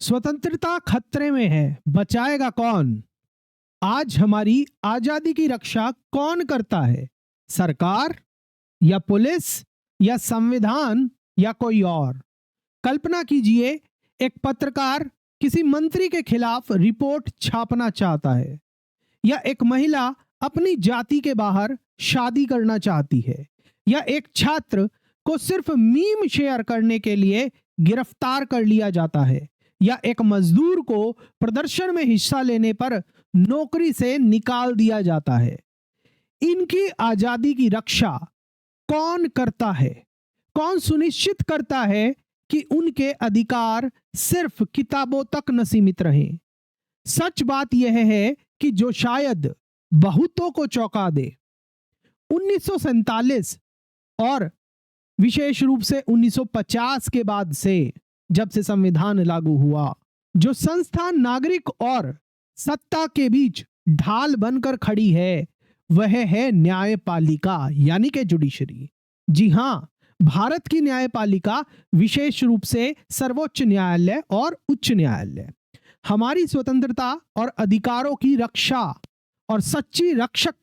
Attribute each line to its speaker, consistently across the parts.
Speaker 1: स्वतंत्रता खतरे में है, बचाएगा कौन? आज हमारी आजादी की रक्षा कौन करता है? सरकार या पुलिस या संविधान या कोई और? कल्पना कीजिए, एक पत्रकार किसी मंत्री के खिलाफ रिपोर्ट छापना चाहता है, या एक महिला अपनी जाति के बाहर शादी करना चाहती है, या एक छात्र को सिर्फ मीम शेयर करने के लिए गिरफ्तार कर लिया जाता है, या एक मजदूर को प्रदर्शन में हिस्सा लेने पर नौकरी से निकाल दिया जाता है। इनकी आजादी की रक्षा कौन करता है? कौन सुनिश्चित करता है कि उनके अधिकार सिर्फ किताबों तक न सीमित रहें? सच बात यह है कि जो शायद बहुतों को चौंका दे, 1947 और विशेष रूप से 1950 के बाद से, जब से संविधान लागू हुआ, जो संस्था नागरिक और सत्ता के बीच ढाल बनकर खड़ी है, वह है न्यायपालिका, यानी कि जुडिशरी। जी हां, भारत की न्यायपालिका विशेष रूप से सर्वोच्च न्यायालय और उच्च न्यायालय हमारी स्वतंत्रता और अधिकारों की रक्षा और सच्ची रक्षक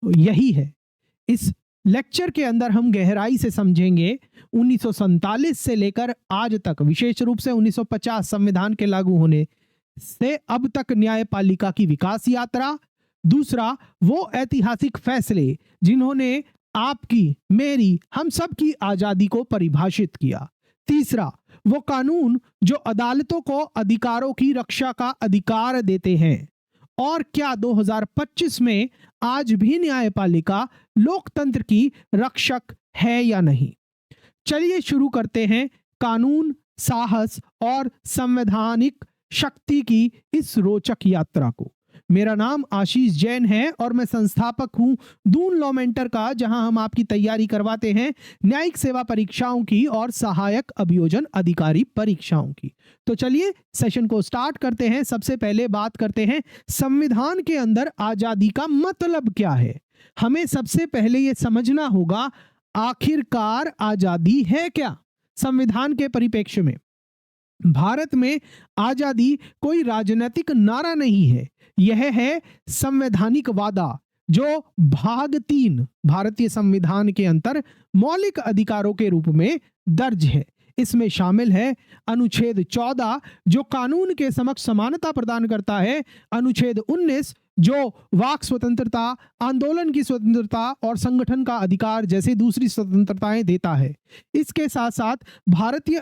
Speaker 1: यही है। इस लेक्चर के अंदर हम गहराई से समझेंगे 1947 से लेकर आज तक, विशेष रूप से 1950 संविधान के लागू होने से अब तक न्यायपालिका की विकास यात्रा। दूसरा, वो ऐतिहासिक फैसले जिन्होंने आपकी, मेरी, हम सब की आजादी को परिभाषित किया। तीसरा, वो कानून जो अदालतों को अधिकारों की रक्षा का अधिकार देते हैं। और क्या 2025 में आज भी न्यायपालिका लोकतंत्र की रक्षक है या नहीं? चलिए शुरू करते हैं कानून, साहस और संवैधानिक शक्ति की इस रोचक यात्रा को। मेरा नाम आशीष जैन है और मैं संस्थापक हूं दून लॉ मेंटर का, जहां हम आपकी तैयारी करवाते हैं न्यायिक सेवा परीक्षाओं की और सहायक अभियोजन अधिकारी परीक्षाओं की। तो चलिए सेशन को स्टार्ट करते हैं। सबसे पहले बात करते हैं संविधान के अंदर आजादी का मतलब क्या है। हमें सबसे पहले यह समझना होगा, आखिरकार आजादी है क्या संविधान के परिप्रेक्ष्य में। भारत में आजादी कोई राजनीतिक नारा नहीं है, यह है संवैधानिक वादा जो भाग 3 भारतीय संविधान के अंतर मौलिक अधिकारों के रूप में दर्ज है। इसमें शामिल है अनुच्छेद 14 जो कानून के समक्ष समानता प्रदान करता है, अनुच्छेद 19 जो वाक स्वतंत्रता, आंदोलन की स्वतंत्रता और संगठन का अधिकार जैसे दूसरी स्वतंत्रताएं देता है। इसके साथ साथ भारतीय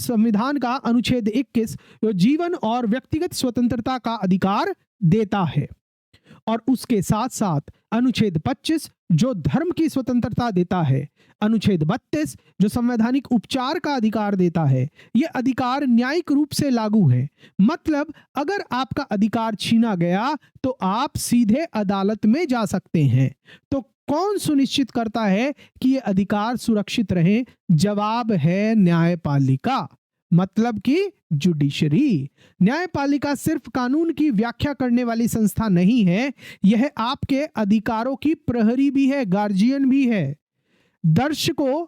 Speaker 1: संविधान का अनुच्छेद 21 जो जीवन और व्यक्तिगत स्वतंत्रता का अधिकार देता है, और उसके साथ साथ अनुच्छेद 25 जो धर्म की स्वतंत्रता देता है, अनुच्छेद 32 जो संवैधानिक उपचार का अधिकार देता है। यह अधिकार न्यायिक रूप से लागू है, मतलब अगर आपका अधिकार छीना गया तो आप सीधे अदालत में जा सकते हैं। तो कौन सुनिश्चित करता है कि यह अधिकार सुरक्षित रहे? जवाब है न्यायपालिका, मतलब कि जुडिशरी। न्यायपालिका सिर्फ कानून की व्याख्या करने वाली संस्था नहीं है, यह आपके अधिकारों की प्रहरी भी है, गार्जियन भी है। दर्शकों,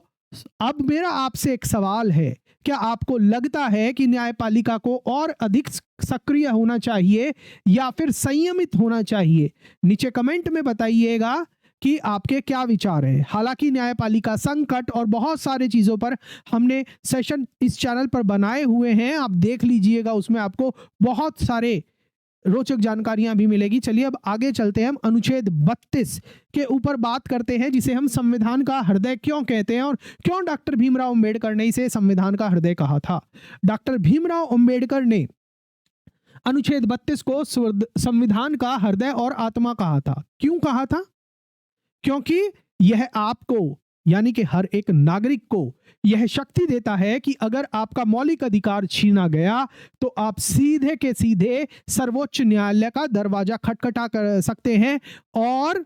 Speaker 1: अब मेरा आपसे एक सवाल है, क्या आपको लगता है कि न्यायपालिका को और अधिक सक्रिय होना चाहिए या फिर संयमित होना चाहिए? नीचे कमेंट में बताइएगा कि आपके क्या विचार हैं। हालांकि न्यायपालिका संकट और बहुत सारे चीज़ों पर हमने सेशन इस चैनल पर बनाए हुए हैं, आप देख लीजिएगा, उसमें आपको बहुत सारे रोचक जानकारियां भी मिलेगी। चलिए अब आगे चलते हैं, हम अनुच्छेद 32 के ऊपर बात करते हैं, जिसे हम संविधान का हृदय क्यों कहते हैं और क्यों डॉक्टर भीमराव अंबेडकर ने इसे संविधान का हृदय कहा था। डॉक्टर भीमराव अंबेडकर ने अनुच्छेद 32 को संविधान का हृदय और आत्मा कहा था। क्यों कहा था? क्योंकि यह आपको, यानी कि हर एक नागरिक को यह शक्ति देता है कि अगर आपका मौलिक अधिकार छीना गया तो आप सीधे के सीधे सर्वोच्च न्यायालय का दरवाजा खटखटा कर सकते हैं और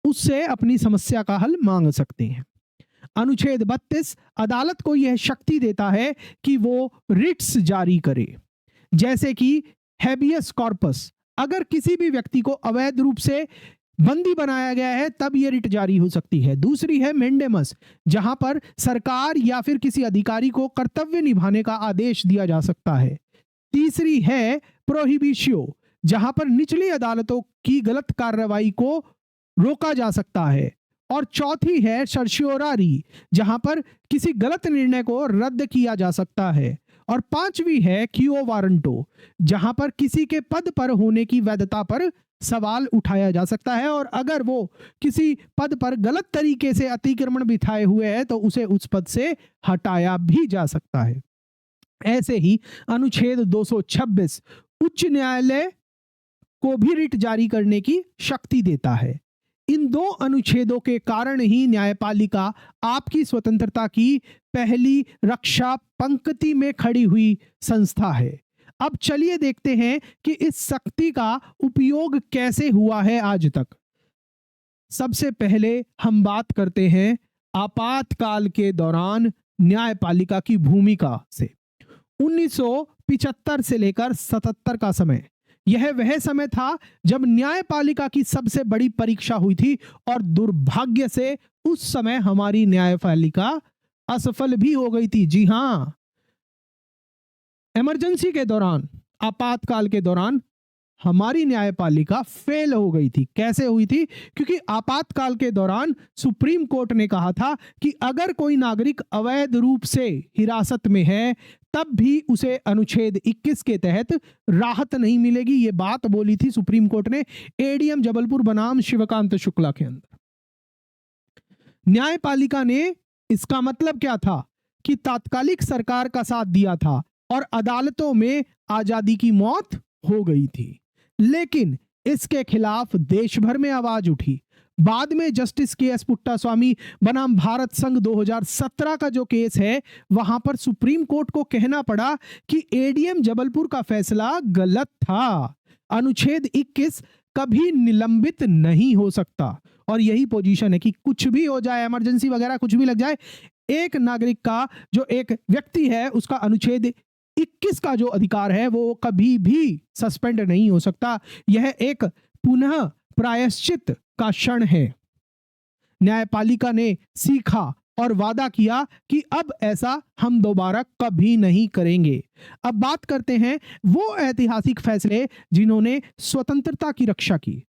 Speaker 1: उससे अपनी समस्या का हल मांग सकते हैं। अनुच्छेद 32 अदालत को यह शक्ति देता है कि वो रिट्स जारी करे, जैसे कि हैबियस कॉर्पस। अगर किसी भी व्यक्ति को अवैध रूप से बंदी बनाया गया है तब ये रिट जारी हो सकती है। दूसरी है मेंडेमस, जहां पर सरकार या फिर किसी अधिकारी को कर्तव्य निभाने का आदेश दिया जा सकता है। तीसरी है प्रोहिबिशियो, जहां पर निचली अदालतों की गलत कार्रवाई को रोका जा सकता है। और चौथी है सर्शियोरारी, जहां पर किसी गलत निर्णय को रद्द किया जा सकता है। और पांचवी है क्यो वारंटो, जहां पर किसी के पद पर होने की वैधता पर सवाल उठाया जा सकता है, और अगर वो किसी पद पर गलत तरीके से अतिक्रमण बिठाए हुए है तो उसे उस पद से हटाया भी जा सकता है। ऐसे ही अनुच्छेद 226 उच्च न्यायालय को भी रिट जारी करने की शक्ति देता है। इन दो अनुच्छेदों के कारण ही न्यायपालिका आपकी स्वतंत्रता की पहली रक्षा पंक्ति में खड़ी हुई संस्था है। अब चलिए देखते हैं कि इस शक्ति का उपयोग कैसे हुआ है आज तक। सबसे पहले हम बात करते हैं आपातकाल के दौरान न्यायपालिका की भूमिका से। 1975 से लेकर 77 का समय, यह वह समय था जब न्यायपालिका की सबसे बड़ी परीक्षा हुई थी, और दुर्भाग्य से उस समय हमारी न्यायपालिका असफल भी हो गई थी। जी हां, इमरजेंसी के दौरान, आपातकाल के दौरान हमारी न्यायपालिका फेल हो गई थी। कैसे हुई थी? क्योंकि आपातकाल के दौरान सुप्रीम कोर्ट ने कहा था कि अगर कोई नागरिक अवैध रूप से हिरासत में है तब भी उसे अनुच्छेद 21 के तहत राहत नहीं मिलेगी। ये बात बोली थी सुप्रीम कोर्ट ने एडीएम जबलपुर बनाम शिवकांत शुक्ला के अंदर। न्यायपालिका ने, इसका मतलब क्या था कि तात्कालिक सरकार का साथ दिया था और अदालतों में आजादी की मौत हो गई थी। लेकिन इसके खिलाफ देश भर में आवाज उठी। बाद में जस्टिस के.एस. पुट्टास्वामी बनाम भारत संघ 2017 का जो केस है, वहां पर सुप्रीम कोर्ट को कहना पड़ा कि एडीएम जबलपुर का फैसला गलत था। अनुच्छेद 21 कभी निलंबित नहीं हो सकता। और यही पोजीशन है कि कुछ भी हो जाए, इमरजेंसी वगैरह कुछ भी लग जाए, एक नागरिक का, जो एक व्यक्ति है, उसका अनुच्छेद 21 का जो अधिकार है वो कभी भी सस्पेंड नहीं हो सकता। यह एक पुनः प्रायश्चित का क्षण है। न्यायपालिका ने सीखा और वादा किया कि अब ऐसा हम दोबारा कभी नहीं करेंगे। अब बात करते हैं वो ऐतिहासिक फैसले जिन्होंने स्वतंत्रता की रक्षा की।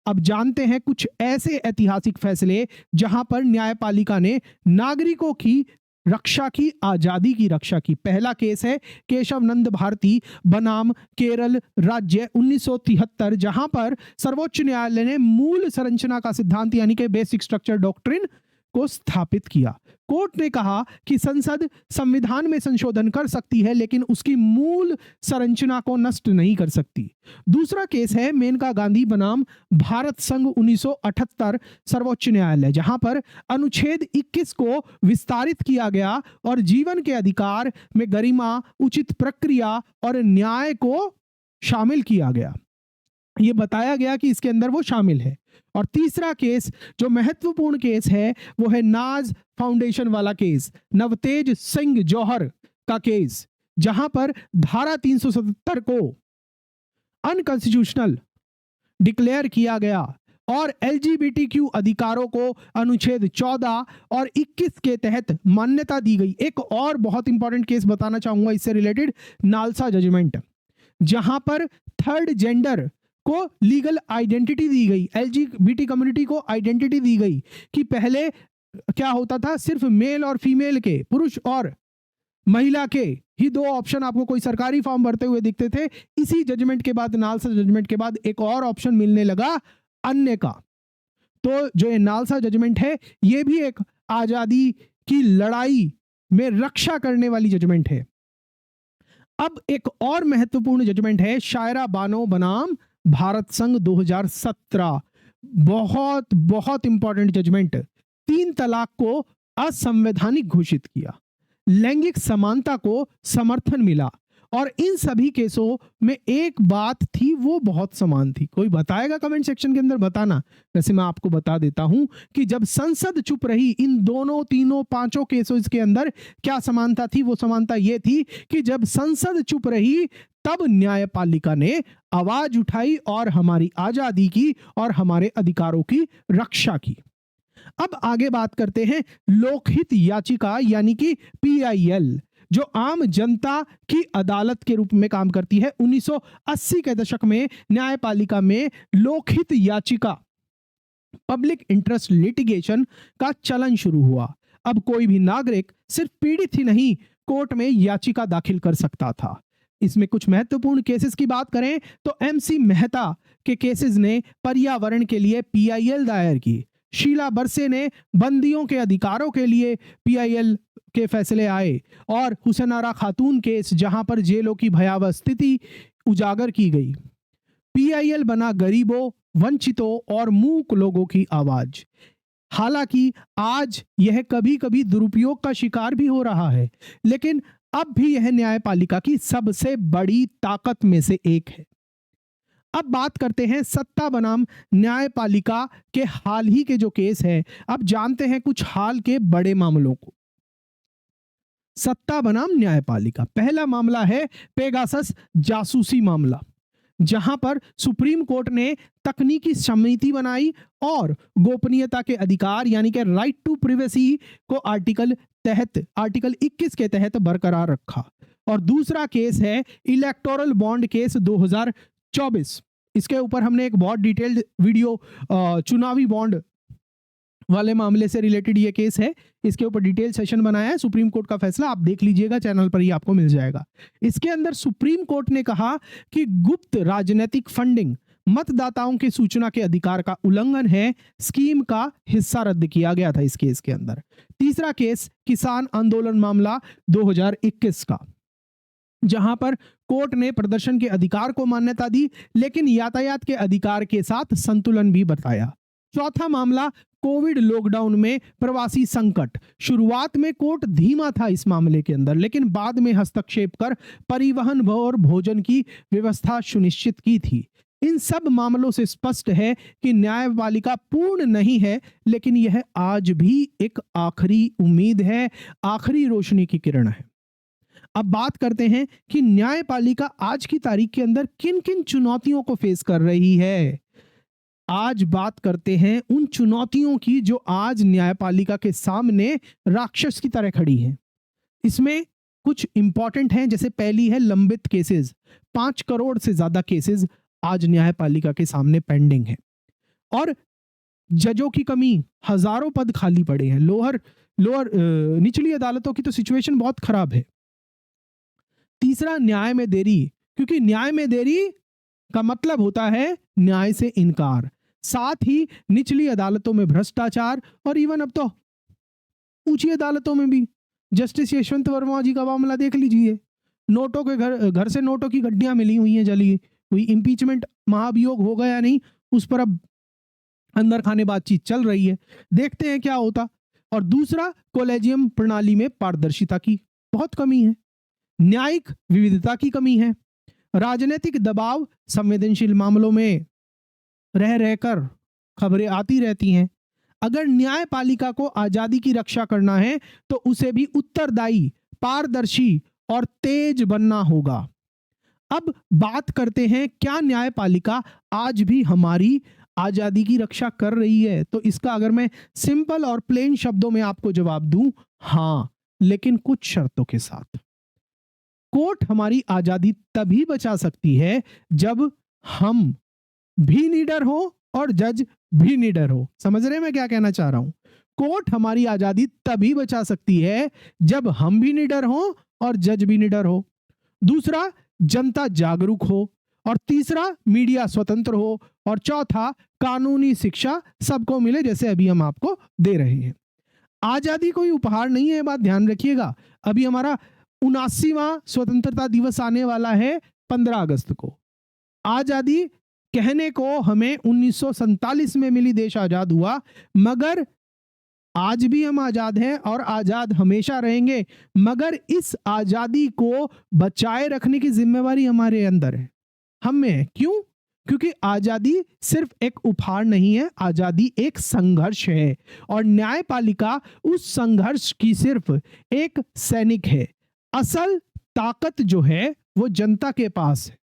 Speaker 1: अब जानते हैं कुछ ऐसे ऐतिहासिक फैसले जहां पर न्यायपालिका ने नागरिकों की रक्षा की, आजादी की रक्षा की। पहला केस है केशव नंद भारती बनाम केरल राज्य 1973, जहां पर सर्वोच्च न्यायालय ने मूल संरचना का सिद्धांत यानी कि बेसिक स्ट्रक्चर डॉक्ट्रिन को स्थापित किया। कोर्ट ने कहा कि संसद संविधान में संशोधन कर सकती है लेकिन उसकी मूल संरचना को नष्ट नहीं कर सकती। दूसरा केस है मेनका गांधी बनाम भारत संघ 1978 सर्वोच्च न्यायालय, जहां पर अनुच्छेद 21 को विस्तारित किया गया और जीवन के अधिकार में गरिमा, उचित प्रक्रिया और न्याय को शामिल किया गया। ये बताया गया कि इसके अंदर वो शामिल है। और तीसरा केस जो महत्वपूर्ण केस है वो है नाज फाउंडेशन वाला केस, नवतेज सिंह जौहर का केस, जहां पर धारा 377 को अनकॉन्स्टिट्यूशनल डिक्लेयर किया गया और एलजीबीटीक्यू अधिकारों को अनुच्छेद 14 और 21 के तहत मान्यता दी गई। एक और बहुत इंपॉर्टेंट केस बताना चाहूंगा इससे रिलेटेड, नालसा जजमेंट, जहां पर थर्ड जेंडर को लीगल आइडेंटिटी दी गई, एलजीबीटी कम्युनिटी को आइडेंटिटी दी गई। कि पहले क्या होता था, सिर्फ मेल और फीमेल के, पुरुष और महिला के ही दो ऑप्शन आपको कोई सरकारी फॉर्म भरते हुए दिखते थे। इसी जजमेंट के बाद, नालसा जजमेंट के बाद एक और ऑप्शन मिलने लगा, अन्य का। तो जो ये नालसा जजमेंट है ये भी एक आजादी की लड़ाई में रक्षा करने वाली जजमेंट है। अब एक और महत्वपूर्ण जजमेंट है शायरा बानो बनाम भारत संघ 2017। बहुत बहुत इंपॉर्टेंट जजमेंट। 3 तलाक को असंवैधानिक घोषित किया, लैंगिक समानता को समर्थन मिला और इन सभी केसों में एक बात थी, वो बहुत समान थी। कोई बताएगा कमेंट सेक्शन के अंदर, बताना। वैसे मैं आपको बता देता हूं कि जब संसद चुप रही, इन दोनों तीनों पांचों केसों के अंदर क्या समानता थी? वो समानता ये थी कि जब संसद चुप रही तब न्यायपालिका ने आवाज उठाई और हमारी आजादी की और हमारे अधिकारों की रक्षा की। अब आगे बात करते हैं लोकहित याचिका यानी कि PIL, जो आम जनता की अदालत के रूप में काम करती है। 1980 के दशक में न्यायपालिका में लोकहित याचिका, पब्लिक इंटरेस्ट लिटिगेशन का चलन शुरू हुआ। अब कोई भी नागरिक सिर्फ पीड़ित ही नहीं, कोर्ट में याचिका दाखिल कर सकता था। इसमें कुछ महत्वपूर्ण केसेस की बात करें तो MC मेहता के केसेस ने पर्यावरण के लिए PIL दायर की। शीला बरसे ने बंदियों के अधिकारों के लिए PIL के फैसले आए। और हुसैन आरा खातून केस, जहां पर जेलों की भयावह स्थिति उजागर की गई। PIL बना गरीबों, वंचितों और मूक लोगों की आवाज। हालांकि आज यह कभी कभी दुरुपयोग का शिकार भी हो रहा है, लेकिन अब भी यह न्यायपालिका की सबसे बड़ी ताकत में से एक है। अब बात करते हैं सत्ता बनाम न्यायपालिका के हाल ही के जो केस है। अब जानते हैं कुछ हाल के बड़े मामलों को। सत्ता बनाम न्यायपालिका, पहला मामला है पेगासस जासूसी मामला, जहां पर सुप्रीम कोर्ट ने तकनीकी समिति बनाई और गोपनीयता के अधिकार यानी कि राइट टू प्रिवेसी को आर्टिकल 21 के तहत बरकरार रखा। और दूसरा केस है इलेक्टोरल बॉन्ड केस 2024। इसके ऊपर हमने एक बहुत डिटेल्ड वीडियो चुनावी बॉन्ड वाले मामले से रिलेटेड ये केस है, इसके ऊपर डिटेल सेशन बनाया है। सुप्रीम कोर्ट का फैसला आप देख लीजिएगा, चैनल पर ही आपको मिल जाएगा। इसके अंदर सुप्रीम कोर्ट ने कहा कि गुप्त राजनीतिक फंडिंग मतदाताओं की सूचना के अधिकार का उल्लंघन है, स्कीम का हिस्सा रद्द किया गया था इस केस के अंदर। तीसरा केस किसान आंदोलन मामला 2021 का, जहां पर कोर्ट ने प्रदर्शन के अधिकार को मान्यता दी, लेकिन यातायात के अधिकार के साथ संतुलन भी बताया। चौथा मामला कोविड लॉकडाउन में प्रवासी संकट। शुरुआत में कोर्ट धीमा था इस मामले के अंदर, लेकिन बाद में हस्तक्षेप कर परिवहन और भोजन की व्यवस्था सुनिश्चित की थी। इन सब मामलों से स्पष्ट है कि न्यायपालिका पूर्ण नहीं है, लेकिन यह आज भी एक आखिरी उम्मीद है, आखिरी रोशनी की किरण है। अब बात करते हैं कि न्यायपालिका आज की तारीख के अंदर किन किन चुनौतियों को फेस कर रही है। आज बात करते हैं उन चुनौतियों की जो आज न्यायपालिका के सामने राक्षस की तरह खड़ी हैं। इसमें कुछ इंपॉर्टेंट हैं, जैसे पहली है लंबित केसेस। 5 करोड़ से ज्यादा केसेस आज न्यायपालिका के सामने पेंडिंग है। और जजों की कमी, हजारों पद खाली पड़े हैं। निचली अदालतों की तो सिचुएशन बहुत खराब है। तीसरा, न्याय में देरी, क्योंकि न्याय में देरी का मतलब होता है न्याय से इनकार। साथ ही निचली अदालतों में भ्रष्टाचार, और इवन अब तो ऊंची अदालतों में भी। जस्टिस यशवंत वर्मा जी का मामला देख लीजिए, नोटों के घर से नोटों की गड्डियां मिली हुई हैं जली हुई। इंपीचमेंट महाभियोग हो गया नहीं, उस पर अब अंदर खाने बातचीत चल रही है, देखते हैं क्या होता। और दूसरा, कॉलेजियम प्रणाली में पारदर्शिता की बहुत कमी है। न्यायिक विविधता की कमी है। राजनीतिक दबाव, संवेदनशील मामलों में रह रहकर खबरें आती रहती हैं। अगर न्यायपालिका को आजादी की रक्षा करना है तो उसे भी उत्तरदायी, पारदर्शी और तेज बनना होगा। अब बात करते हैं, क्या न्यायपालिका आज भी हमारी आजादी की रक्षा कर रही है? तो इसका अगर मैं सिंपल और प्लेन शब्दों में आपको जवाब दूं, हां, लेकिन कुछ शर्तों के साथ। कोर्ट हमारी आजादी तभी बचा सकती है जब हम भी निडर हो और जज भी निडर हो। समझ रहे हैं मैं क्या कहना चाह रहा हूं? कोर्ट हमारी आजादी तभी बचा सकती है जब हम भी निडर हो और जज भी निडर हो। दूसरा, जनता जागरूक हो। और तीसरा, मीडिया स्वतंत्र हो। और चौथा, कानूनी शिक्षा सबको मिले, जैसे अभी हम आपको दे रहे हैं। आजादी कोई उपहार नहीं है, बात ध्यान रखिएगा। अभी हमारा 79वां स्वतंत्रता दिवस आने वाला है 15 अगस्त को। आजादी कहने को हमें 1947 में मिली, देश आजाद हुआ, मगर आज भी हम आजाद हैं और आजाद हमेशा रहेंगे, मगर इस आजादी को बचाए रखने की जिम्मेवारी हमारे अंदर है, हम में है। क्यों? क्योंकि आजादी सिर्फ एक उपहार नहीं है, आजादी एक संघर्ष है और न्यायपालिका उस संघर्ष की सिर्फ एक सैनिक है। असल ताकत जो है वो जनता के पास है।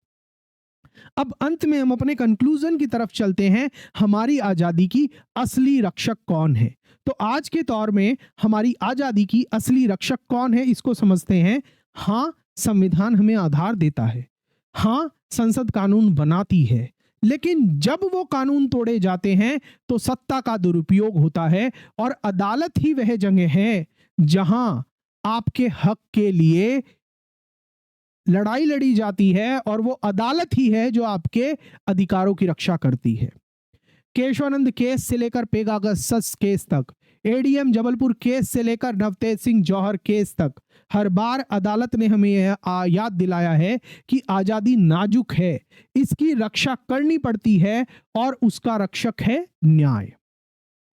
Speaker 1: अब अंत में हम अपने कंक्लूजन की तरफ चलते हैं, हमारी आजादी की असली रक्षक कौन है। तो आज के दौर में हमारी आजादी की असली रक्षक कौन है, इसको समझते हैं। हाँ, संविधान हमें आधार देता है, हाँ संसद कानून बनाती है, लेकिन जब वो कानून तोड़े जाते हैं तो सत्ता का दुरुपयोग होता है और अदालत ही वह जगह है जहां आपके हक के लिए लड़ाई लड़ी जाती है और वो अदालत ही है जो आपके अधिकारों की रक्षा करती है। केशवानंद केस से लेकर पेगासस केस तक, एडीएम जबलपुर केस से लेकर नवतेज सिंह जौहर केस तक, हर बार अदालत ने हमें यह याद दिलाया है कि आजादी नाजुक है, इसकी रक्षा करनी पड़ती है और उसका रक्षक है न्याय।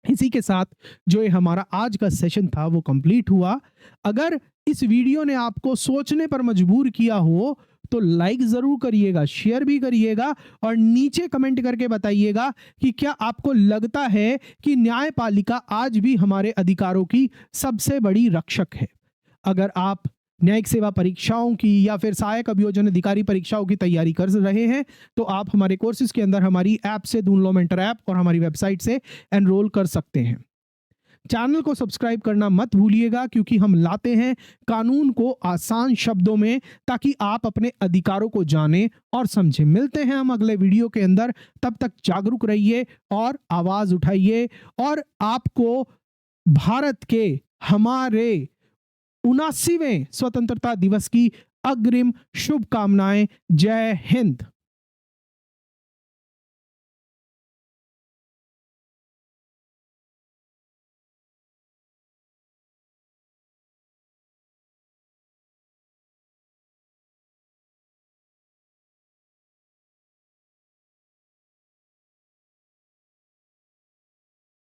Speaker 1: इसी के साथ जो ये हमारा आज का सेशन था वो कंप्लीट हुआ। अगर इस वीडियो ने आपको सोचने पर मजबूर किया हो तो लाइक जरूर करिएगा, शेयर भी करिएगा और नीचे कमेंट करके बताइएगा कि क्या आपको लगता है कि न्यायपालिका आज भी हमारे अधिकारों की सबसे बड़ी रक्षक है। अगर आप न्यायिक सेवा परीक्षाओं की या फिर सहायक अभियोजन अधिकारी परीक्षाओं की तैयारी कर रहे हैं तो आप हमारे कोर्सेज के अंदर हमारी ऐप से, दून लॉ मेंटर ऐप और हमारी वेबसाइट से एनरोल कर सकते हैं। चैनल को सब्सक्राइब करना मत भूलिएगा, क्योंकि हम लाते हैं कानून को आसान शब्दों में ताकि आप अपने अधिकारों को जानें और समझें। मिलते हैं हम अगले वीडियो के अंदर, तब तक जागरूक रहिए और आवाज उठाइए और आपको भारत के हमारे 79वें स्वतंत्रता दिवस की अग्रिम शुभकामनाएं। जय हिंद।